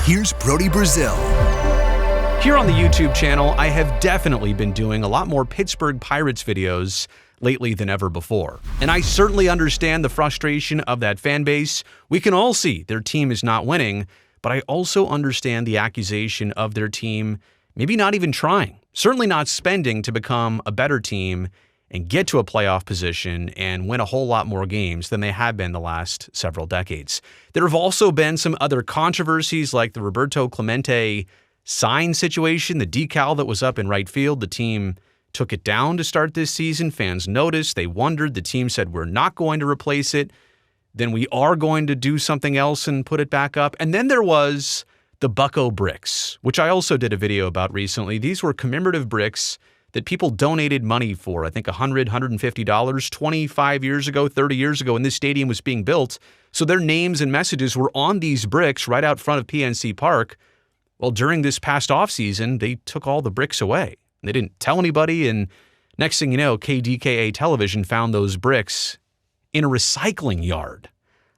Here's Brody Brazil. Here on the YouTube channel, I have definitely been doing a lot more Pittsburgh Pirates videos lately than ever before. And I certainly understand the frustration of that fan base. We can all see their team is not winning, but I also understand the accusation of their team maybe not even trying, certainly not spending to become a better team and get to a playoff position and win a whole lot more games than they have been the last several decades. There have also been some other controversies like the Roberto Clemente sign situation, the decal that was up in right field. The team took it down to start this season. Fans noticed, they wondered. The team said, we're not going to replace it. Then we are going to do something else and put it back up. And then there was the Bucco Bricks, which I also did a video about recently. These were commemorative bricks that people donated money for, I think $100, $150, 25 years ago, 30 years ago when this stadium was being built. So their names and messages were on these bricks right out front of PNC Park. Well, during this past offseason, they took all the bricks away. They didn't tell anybody, and next thing you know, KDKA Television found those bricks in a recycling yard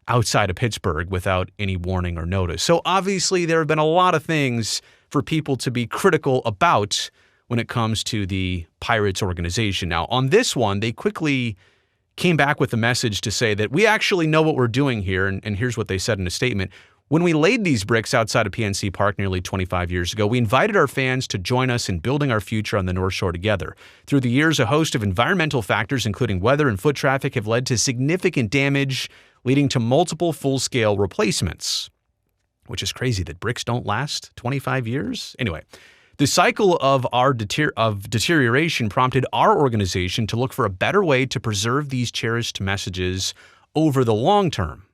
outside of Pittsburgh without any warning or notice. So obviously there have been a lot of things for people to be critical about when it comes to the Pirates organization. Now, on this one, they quickly came back with a message to say that we actually know what we're doing here, and here's what they said in a statement. When we laid these bricks outside of PNC Park nearly 25 years ago, we invited our fans to join us in building our future on the North Shore together. Through the years, a host of environmental factors, including weather and foot traffic, have led to significant damage, leading to multiple full-scale replacements, which is crazy that bricks don't last 25 years. Anyway, the cycle of deterioration prompted our organization to look for a better way to preserve these cherished messages over the long term.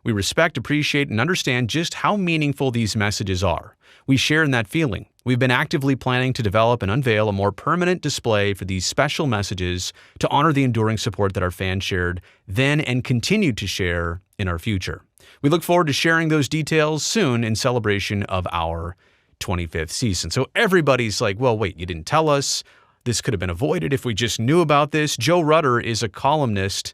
We respect, appreciate, and understand just how meaningful these messages are. We share in that feeling. We've been actively planning to develop and unveil a more permanent display for these special messages to honor the enduring support that our fans shared then and continue to share in our future. We look forward to sharing those details soon in celebration of our 25th season. So everybody's like, well, wait, you didn't tell us. This could have been avoided if we just knew about this. Joe Rutter is a columnist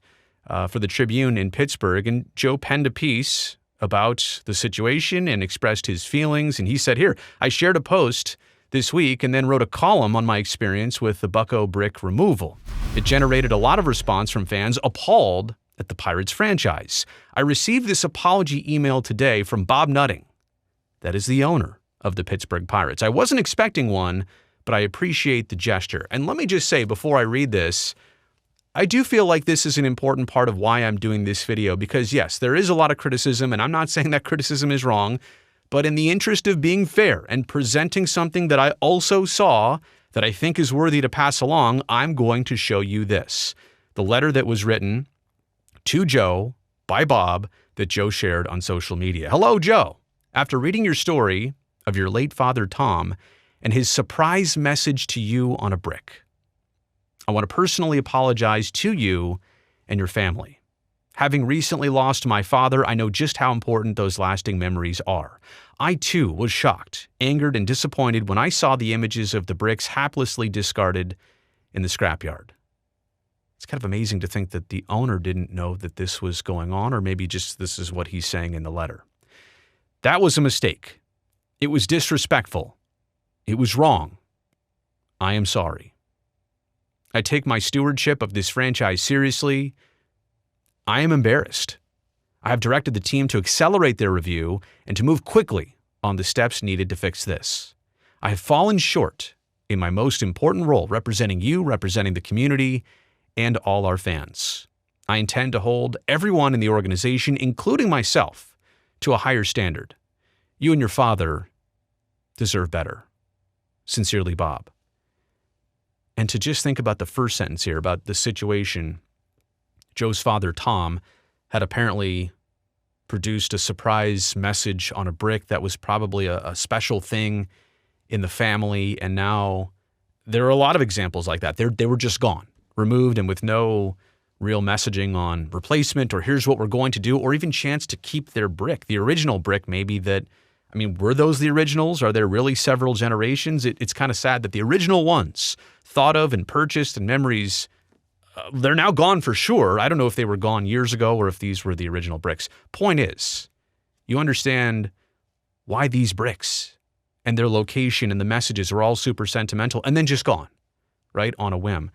for the Tribune in Pittsburgh, and Joe penned a piece about the situation and expressed his feelings. And he said, here, I shared a post this week and then wrote a column on my experience with the Bucco brick removal. It generated a lot of response from fans appalled at the Pirates franchise. I received this apology email today from Bob Nutting, that is the owner of the Pittsburgh Pirates. I wasn't expecting one, but I appreciate the gesture. And let me just say before I read this, I do feel like this is an important part of why I'm doing this video because, yes, there is a lot of criticism, and I'm not saying that criticism is wrong, but in the interest of being fair and presenting something that I also saw that I think is worthy to pass along, I'm going to show you this. The letter that was written to Joe by Bob that Joe shared on social media. Hello, Joe. After reading your story of your late father, Tom, and his surprise message to you on a brick, I want to personally apologize to you and your family. Having recently lost my father, I know just how important those lasting memories are. I, too, was shocked, angered, and disappointed when I saw the images of the bricks haplessly discarded in the scrapyard. It's kind of amazing to think that the owner didn't know that this was going on, or maybe just this is what he's saying in the letter. That was a mistake. It was disrespectful. It was wrong. I am sorry. I take my stewardship of this franchise seriously. I am embarrassed. I have directed the team to accelerate their review and to move quickly on the steps needed to fix this. I have fallen short in my most important role, representing you, representing the community, and all our fans. I intend to hold everyone in the organization, including myself, to a higher standard. You and your father deserve better. Sincerely, Bob. And to just think about the first sentence here, about the situation, Joe's father, Tom, had apparently produced a surprise message on a brick that was probably a special thing in the family, and now there are a lot of examples like that. They were just gone, removed, and with no real messaging on replacement or here's what we're going to do, or even chance to keep their brick, the original brick maybe that, I mean, were those the originals? Are there really several generations? It's kind of sad that the original ones thought of and purchased and memories, they're now gone for sure. I don't know if they were gone years ago or if these were the original bricks. Point is, you understand Why these bricks? And their location and the messages are all super sentimental and then just gone, right? On a whim.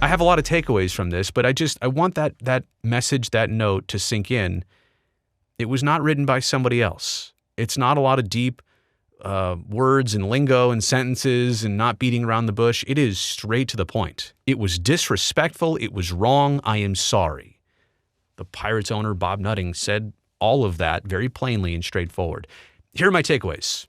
I have a lot of takeaways from this, but I want that message, that note to sink in. It was not written by somebody else. It's not a lot of deep words and lingo and sentences and not beating around the bush. It is straight to the point. It was disrespectful. It was wrong. I am sorry. The Pirates owner, Bob Nutting, said all of that very plainly and straightforward. Here are my takeaways.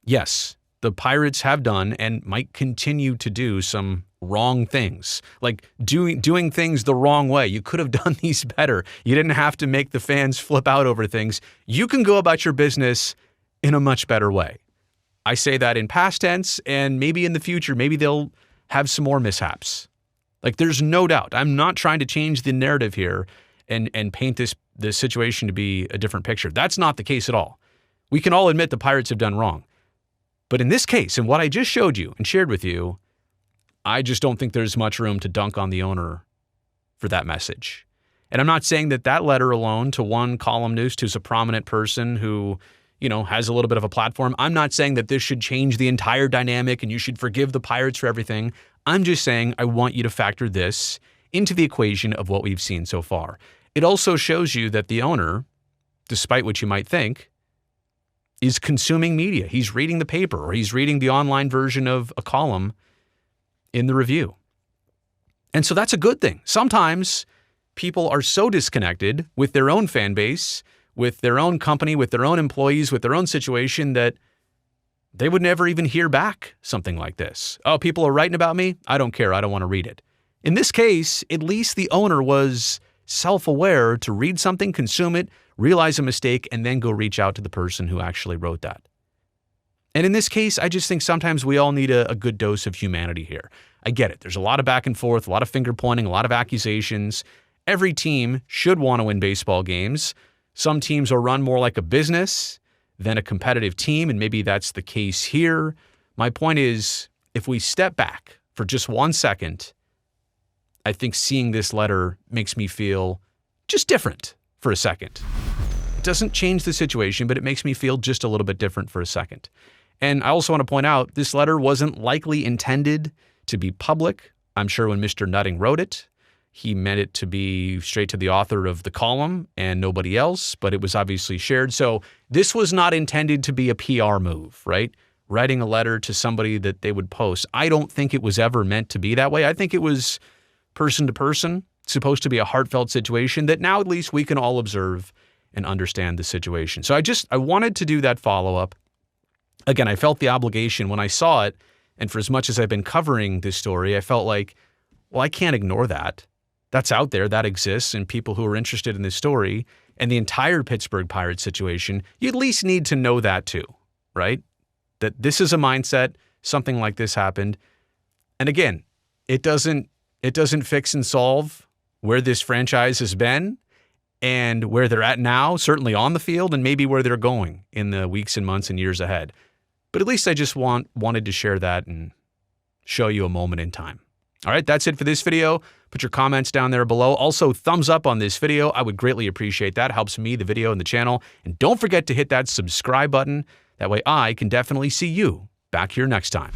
Yes, the Pirates have done and might continue to do some wrong things, like doing things the wrong way. You could have done these better. You didn't have to make the fans flip out over things. You can go about your business in a much better way. I say that in past tense, and maybe in the future, maybe they'll have some more mishaps. Like, there's no doubt. I'm not trying to change the narrative here and paint this situation to be a different picture. That's not the case at all. We can all admit the Pirates have done wrong. But in this case, and what I just showed you and shared with you, I just don't think there's much room to dunk on the owner for that message. And I'm not saying that letter alone to one columnist who's a prominent person who, has a little bit of a platform. I'm not saying that this should change the entire dynamic and you should forgive the Pirates for everything. I'm just saying I want you to factor this into the equation of what we've seen so far. It also shows you that the owner, despite what you might think, is consuming media. He's reading the paper or he's reading the online version of a column in the Review. And so that's a good thing. Sometimes people are so disconnected with their own fan base, with their own company, with their own employees, with their own situation that they would never even hear back something like this. Oh, people are writing about me? I don't care. I don't want to read it. In this case, at least the owner was self-aware to read something, consume it, realize a mistake, and then go reach out to the person who actually wrote that. And in this case, I just think sometimes we all need a good dose of humanity here. I get it. There's a lot of back and forth, a lot of finger pointing, a lot of accusations. Every team should want to win baseball games. Some teams are run more like a business than a competitive team, and maybe that's the case here. My point is, if we step back for just 1 second, I think seeing this letter makes me feel just different for a second. It doesn't change the situation, but it makes me feel just a little bit different for a second. And I also want to point out, this letter wasn't likely intended to be public. I'm sure when Mr. Nutting wrote it, he meant it to be straight to the author of the column and nobody else, but it was obviously shared. So this was not intended to be a PR move, right? Writing a letter to somebody that they would post. I don't think it was ever meant to be that way. I think it was person to person, supposed to be a heartfelt situation that now at least we can all observe and understand the situation. So I wanted to do that follow-up. Again, I felt the obligation when I saw it, and for as much as I've been covering this story, I felt like, well, I can't ignore that. That's out there, that exists, and people who are interested in this story and the entire Pittsburgh Pirates situation, you at least need to know that too, right? That this is a mindset, something like this happened. And again, it doesn't fix and solve where this franchise has been and where they're at now, certainly on the field, and maybe where they're going in the weeks and months and years ahead. But at least I just wanted to share that and show you a moment in time. All right, that's it for this video. Put your comments down there below. Also, thumbs up on this video. I would greatly appreciate that. It helps me, the video, and the channel. And don't forget to hit that subscribe button. That way I can definitely see you back here next time.